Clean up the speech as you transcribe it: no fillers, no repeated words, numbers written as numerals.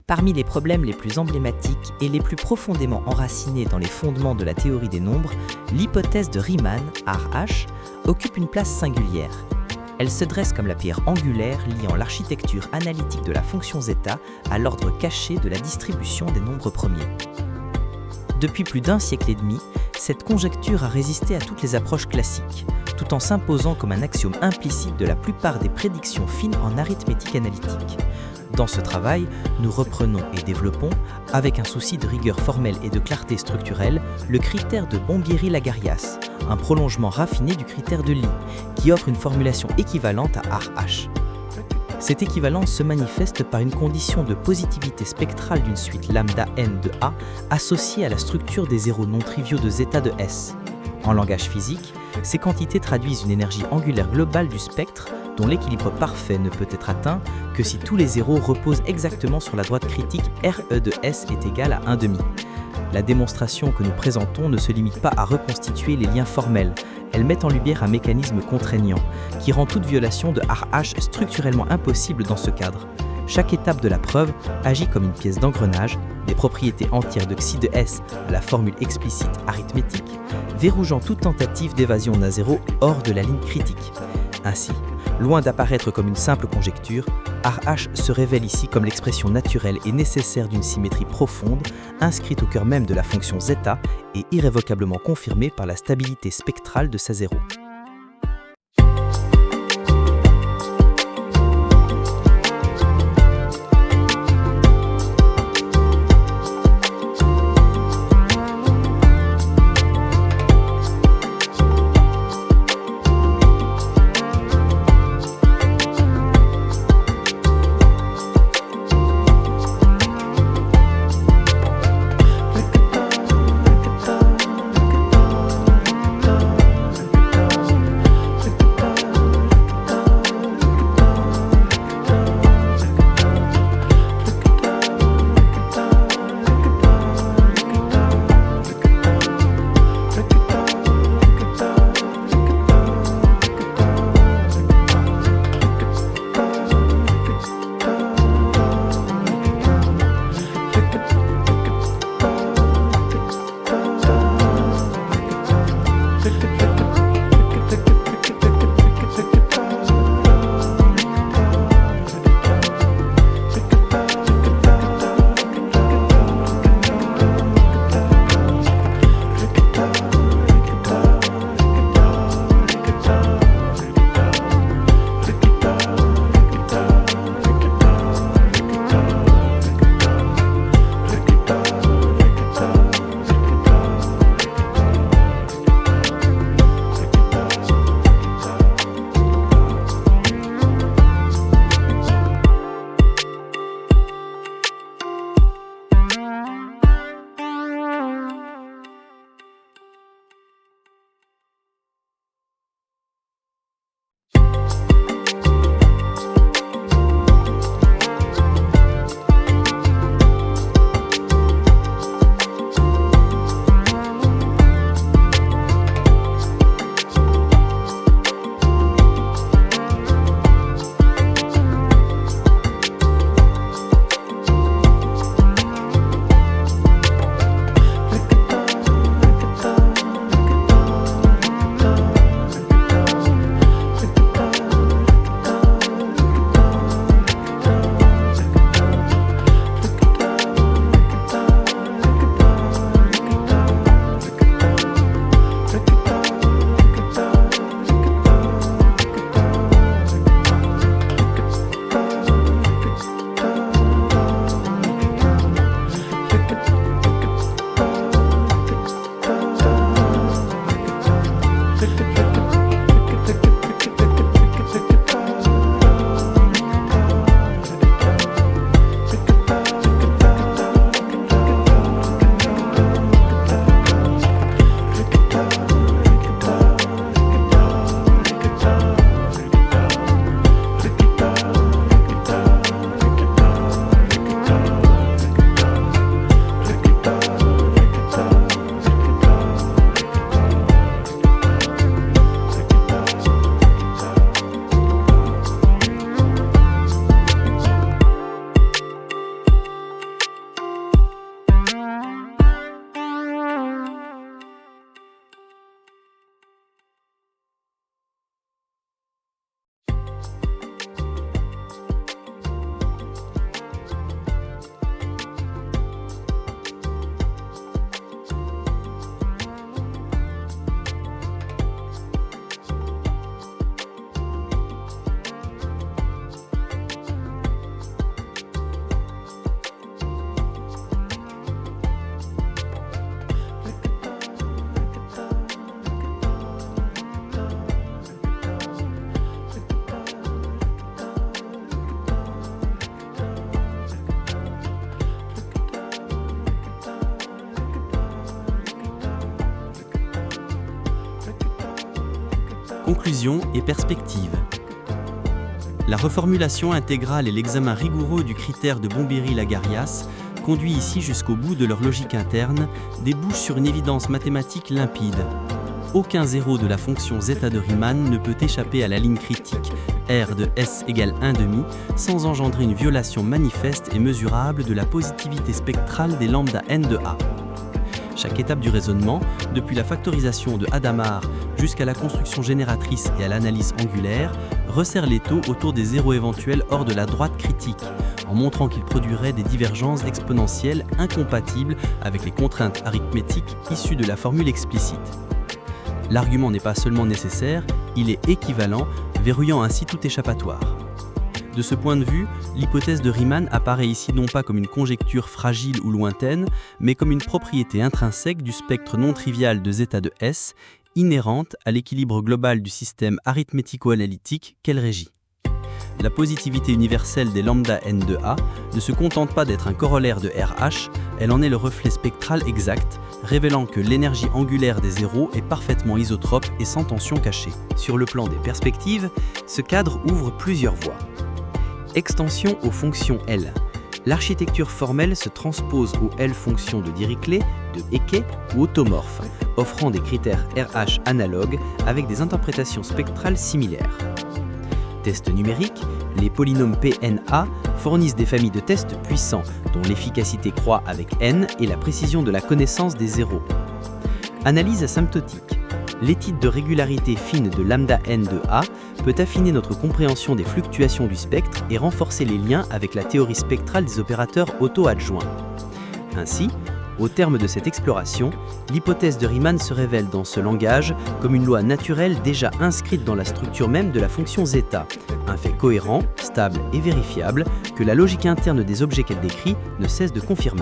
Parmi les problèmes les plus emblématiques et les plus profondément enracinés dans les fondements de la théorie des nombres, l'hypothèse de Riemann, RH, occupe une place singulière. Elle se dresse comme la pierre angulaire liant l'architecture analytique de la fonction zeta à l'ordre caché de la distribution des nombres premiers. Depuis plus d'un siècle et demi, cette conjecture a résisté à toutes les approches classiques, tout en s'imposant comme un axiome implicite de la plupart des prédictions fines en arithmétique analytique. Dans ce travail, nous reprenons et développons, avec un souci de rigueur formelle et de clarté structurelle, le critère de Bombieri-Lagarias, un prolongement raffiné du critère de Lie, qui offre une formulation équivalente à RH. Cette équivalence se manifeste par une condition de positivité spectrale d'une suite lambda n de A associée à la structure des zéros non triviaux de zeta de S. En langage physique, ces quantités traduisent une énergie angulaire globale du spectre dont l'équilibre parfait ne peut être atteint que si tous les zéros reposent exactement sur la droite critique RE de S est égal à 1,5. La démonstration que nous présentons ne se limite pas à reconstituer les liens formels, elle met en lumière un mécanisme contraignant qui rend toute violation de RH structurellement impossible dans ce cadre. Chaque étape de la preuve agit comme une pièce d'engrenage, des propriétés entières de xi de S à la formule explicite arithmétique, verrougeant toute tentative d'évasion d'un zéro hors de la ligne critique. Ainsi, loin d'apparaître comme une simple conjecture, RH se révèle ici comme l'expression naturelle et nécessaire d'une symétrie profonde, inscrite au cœur même de la fonction zeta et irrévocablement confirmée par la stabilité spectrale de sa zéro. Conclusion et perspective. La reformulation intégrale et l'examen rigoureux du critère de Bombéry-Lagarias conduit ici jusqu'au bout de leur logique interne, débouche sur une évidence mathématique limpide. Aucun zéro de la fonction zeta de Riemann ne peut échapper à la ligne critique R de S égale 1,5 sans engendrer une violation manifeste et mesurable de la positivité spectrale des lambda n de A. Chaque étape du raisonnement, depuis la factorisation de Hadamard jusqu'à la construction génératrice et à l'analyse angulaire, resserre l'étau autour des zéros éventuels hors de la droite critique, en montrant qu'ils produiraient des divergences d'exponentielles incompatibles avec les contraintes arithmétiques issues de la formule explicite. L'argument n'est pas seulement nécessaire, il est équivalent, verrouillant ainsi tout échappatoire. De ce point de vue, l'hypothèse de Riemann apparaît ici non pas comme une conjecture fragile ou lointaine, mais comme une propriété intrinsèque du spectre non trivial de zeta de S, inhérente à l'équilibre global du système arithmético-analytique qu'elle régit. La positivité universelle des lambda n de A ne se contente pas d'être un corollaire de RH, elle en est le reflet spectral exact, révélant que l'énergie angulaire des zéros est parfaitement isotrope et sans tension cachée. Sur le plan des perspectives, ce cadre ouvre plusieurs voies. Extension aux fonctions L. L'architecture formelle se transpose aux L fonctions de Dirichlet, de Eke ou automorphes, offrant des critères RH analogues avec des interprétations spectrales similaires. Tests numériques, les polynômes PNA fournissent des familles de tests puissants dont l'efficacité croît avec n et la précision de la connaissance des zéros. Analyse asymptotique. L'étude de régularité fine de lambda n de A peut affiner notre compréhension des fluctuations du spectre et renforcer les liens avec la théorie spectrale des opérateurs auto-adjoints. Ainsi, au terme de cette exploration, l'hypothèse de Riemann se révèle dans ce langage comme une loi naturelle déjà inscrite dans la structure même de la fonction zeta, un fait cohérent, stable et vérifiable que la logique interne des objets qu'elle décrit ne cesse de confirmer.